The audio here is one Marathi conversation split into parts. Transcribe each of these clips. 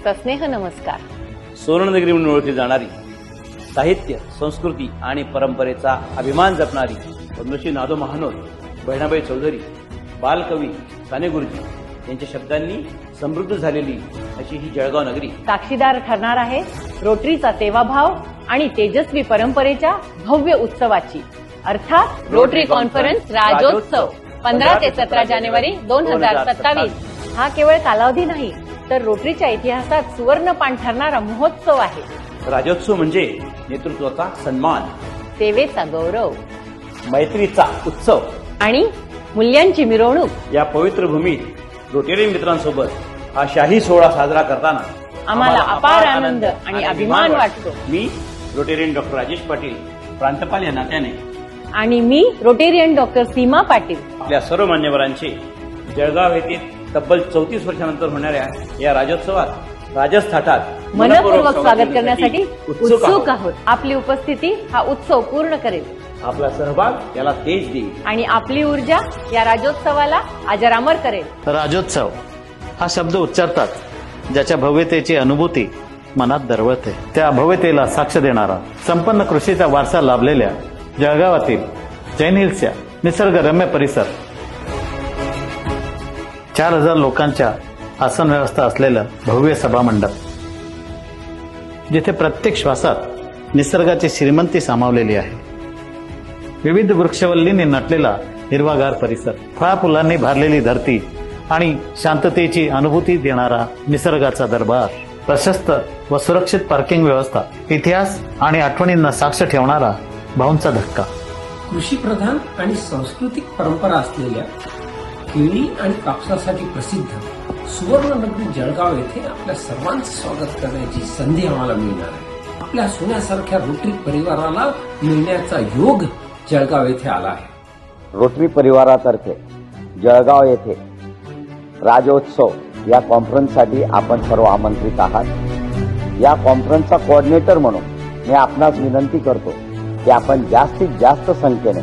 रोटरीचा स्नेह नमस्कार. सुवर्णनगरी म्हणून ओळखली जाणारी, साहित्य, संस्कृती आणि परंपरेचा अभिमान जपणारी पद्मश्री नादो महानोर, बहिणाबाई चौधरी, बालकवी साने गुरुजी यांच्या शब्दांनी समृद्ध झालेली अशी ही जळगाव नगरी साक्षीदार ठरणार आहे रोटरीचा सेवाभाव आणि तेजस्वी परंपरेच्या भव्य उत्सवाची, अर्थात रोटरी कॉन्फरन्स राज्योत्सव 15 ते 17 जानेवारी 2027. हा केवळ कालावधी नाही, तर रोटरीच्या इतिहासात सुवर्णपान ठरणारा महोत्सव आहे. राज्योत्सव म्हणजे नेतृत्वाचा सन्मान, सेवेचा गौरव मैत्रीचा उत्सव आणि मूल्यांची मिरवणूक. या पवित्र भूमीत रोटेरियन मित्रांसोबत हा शाही सोहळा साजरा करताना आम्हाला अपार आनंद आणि अभिमान वाटतो. मी रोटेरियन डॉक्टर राजेश पाटील, प्रांतपाल या नात्याने, आणि मी रोटेरियन डॉक्टर सीमा पाटील, आपल्या सर्व मान्यवरांचे जळगाव येथे तब्बल 34 वर्षानंतर होणाऱ्या या राज्योत्सवात राजस्थाटात मनपूर्वक स्वागत करण्यासाठी उत्सुक आहोत. आपली उपस्थिती हा उत्सव पूर्ण करेल, आपला सहभाग याला तेज देईल आणि आपली ऊर्जा या राज्योत्सवाला अजरामर करेल. राज्योत्सव हा शब्द उच्चारतात ज्याच्या भव्यतेची अनुभूती मनात दरवळते. त्या भव्यतेला साक्ष देणारा संपन्न कृषीचा वारसा लाभलेल्या जळगावातील जैन हिल्सच्या निसर्गरम्य परिसर, 4000 लोकांच्या आसन व्यवस्था असलेलं भव्य सभामंडप, जिथे प्रत्येक श्वासात निसर्गाची श्रीमंती सामावलेली आहे. विविध वृक्षवल्लींनी नटलेला हिरवागार परिसर, फळाफुलांनी भारलेली धरती आणि शांततेची अनुभूती देणारा निसर्गाचा दरबार, प्रशस्त व सुरक्षित पार्किंग व्यवस्था, इतिहास आणि आठवणींना साक्ष ठेवणारा भाऊंचा धक्का. कृषी प्रधान आणि सांस्कृतिक परंपरा असलेल्या केळी आणि कापसासाठी प्रसिद्ध सुवर्णनगरी जळगाव येथे आपल्या सर्वांचं स्वागत करण्याची संधी आम्हाला मिळणार आहे. आपल्या सोन्यासारख्या रोटरी परिवाराला मिळण्याचा योग जळगाव येथे आला आहे. रोटरी परिवारातर्फे जळगाव येथे राज्योत्सव या कॉन्फरन्ससाठी आपण सर्व आमंत्रित आहात. या कॉन्फरन्सचा कोऑर्डिनेटर म्हणून मी आपणास विनंती करतो की आपण जास्तीत जास्त संख्येने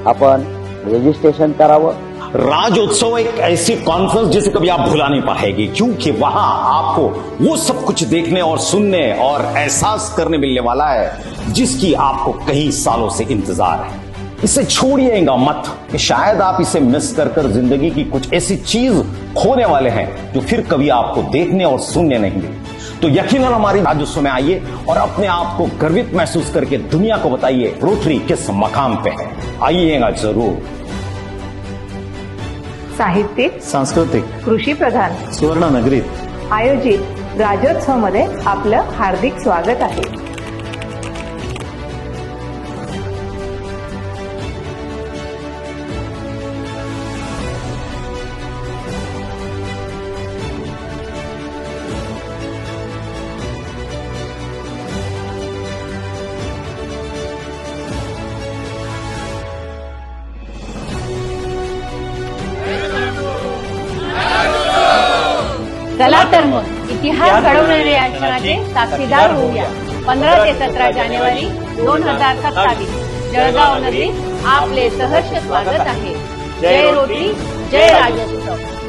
आपण रजिस्ट्रेशन करावं. राज्योत्सव एक ऐसी कॉन्फ्रेंस जिसे कभी आप भुला नहीं पाएंगे, क्योंकि वहां आपको वो सब कुछ देखने और सुनने और एहसास करने मिलने वाला है जिसकी आपको कई सालों से इंतजार है. इसे छोड़िएगा मत कि शायद आप इसे मिस कर जिंदगी की कुछ ऐसी चीज खोने वाले हैं जो फिर कभी आपको देखने और सुनने नहीं मिली. तो यकीनन हमारी राज्योत्सव में आइए और अपने आप को गर्वित महसूस करके दुनिया को बताइए रोटरी किस मकाम पे है. आइएगा जरूर. साहित्यिक, सांस्कृतिक, कृषी प्रधान सुवर्णनगरीत आयोजित राज्योत्सव मध्ये आपलं हार्दिक स्वागत आहे. चला तर मग इतिहास घडवणाऱ्या या क्षणाचे साक्षीदार होऊया. 15 ते 17 जानेवारी 2027 जळगाव नगरीत आपले सहर्ष स्वागत आहे. जय रोटरी, जय राज्योत्सव.